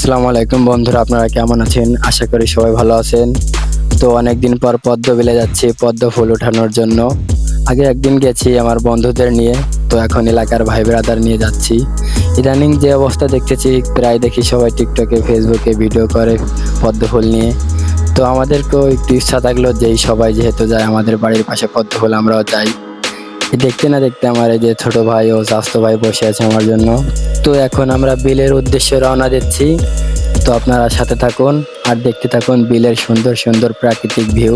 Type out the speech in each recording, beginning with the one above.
আসসালামু আলাইকুম বন্ধুরা, আপনারা কেমন আছেন? আশা করি সবাই ভালো আছেন। তো অনেকদিন পর পদ্ম বিলে যাচ্ছি পদ্ম ফুল ওঠানোর জন্য। আগে একদিন গেছি আমার বন্ধুদের নিয়ে, তো এখন এলাকার ভাই ব্রাদার নিয়ে যাচ্ছি। ইদানিং যে অবস্থা দেখতেছি, প্রায় দেখি সবাই টিকটকে ফেসবুকে ভিডিও করে পদ্ম ফুল নিয়ে। তো আমাদেরকেও একটু ইচ্ছা থাকলো যে সবাই যেহেতু যায় আমাদের বাড়ির পাশে পদ্ম ফুল, আমরাও যাই। দেখতে না দেখতে আমার এই যে ছোট ভাই ও চাচাতো ভাই বসে আছে আমার জন্য। তো এখন আমরা বিলের উদ্দেশ্যে রওনা দিচ্ছি। তো আপনারা সাথে থাকুন আর দেখতে থাকুন বিলের সুন্দর সুন্দর প্রাকৃতিক ভিউ।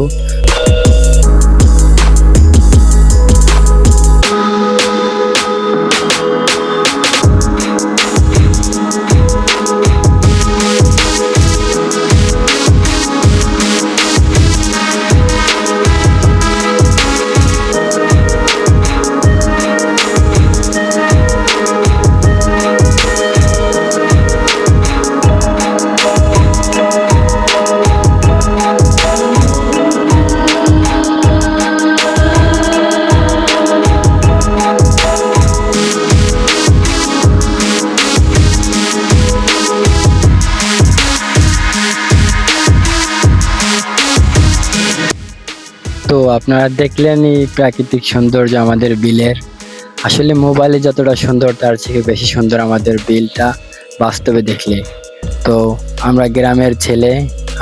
তো আপনারা দেখলেন এই প্রাকৃতিক সৌন্দর্য আমাদের বিলের। আসলে মোবাইলে যতটা সুন্দর তার থেকে বেশি সুন্দর আমাদের বিলটা বাস্তবে দেখলে। তো আমরা গ্রামের ছেলে,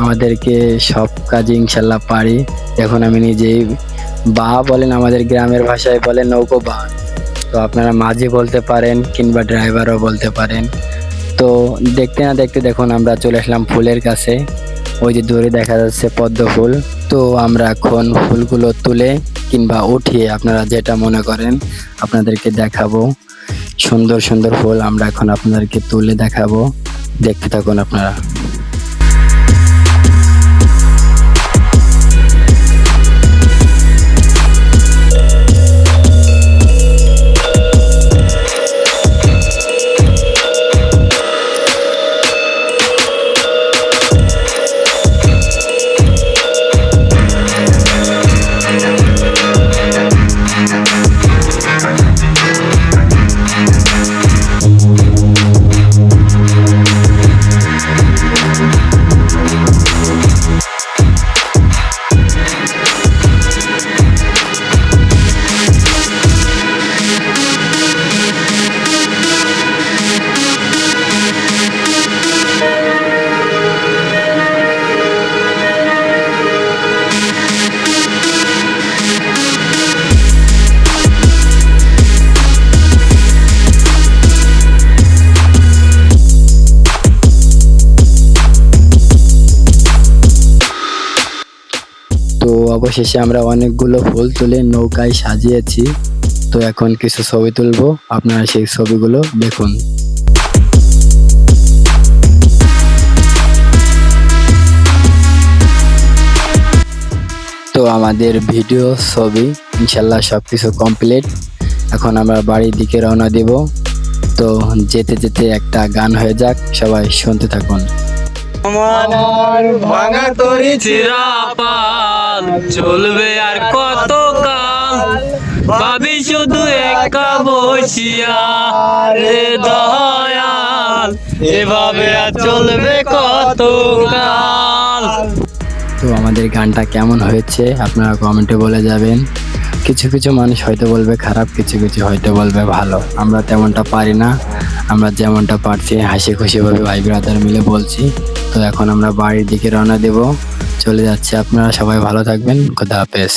আমাদেরকে সব কাজে ইনশাল্লাহ পারি। এখন আমি নিজেই বা বলেন, আমাদের গ্রামের ভাষায় বলেন নৌকো বা। তো আপনারা মাঝি বলতে পারেন কিংবা ড্রাইভারও বলতে পারেন। তো দেখতে না দেখতে দেখুন আমরা চলে আসলাম ফুলের কাছে। ওই যে দূরে দেখা যাচ্ছে পদ্ম ফুল। তো আমরা এখন ফুলগুলো তুলে কিংবা উঠিয়ে, আপনারা যেটা মনে করেন, আপনাদেরকে দেখাবো। সুন্দর সুন্দর ফুল আমরা এখন আপনাদেরকে তুলে দেখাবো, দেখতে থাকুন আপনারা। তো অবশেষে আমরা অনেকগুলো ফুল তুলে নৌকায় সাজিয়েছি। তো এখন কিছু ছবি তুলবো, আপনারা সেই ছবিগুলো দেখুন। তো আমাদের ভিডিও, ছবি ইনশাল্লাহ সবকিছু কমপ্লিট। এখন আমরা বাড়ির দিকে রওনা দেব। তো যেতে যেতে একটা গান হয়ে যাক, সবাই শুনতে থাকুন। আমার ভাঙা তরি চিরা পাল চলবে আর কত কাল, ভাবি শুধু একা বসিয়া রে দয়াল, এভাবে আর চলবে কত কাল। তো আমাদের গানটা কেমন হয়েছে আপনারা কমেন্টে বলে যাবেন। কিছু কিছু মানুষ হয়তো বলবে খারাপ, কিছু কিছু হয়তো বলবে ভালো। আমরা তেমনটা পারি না, আমরা যেমনটা পারছি হাসি খুশিভাবে ভাই ব্রাদার মিলে বলছি। তো এখন আমরা বাড়ির দিকে রওনা দেব, চলে যাচ্ছি। আপনারা সবাই ভালো থাকবেন, খোদা হাফেজ।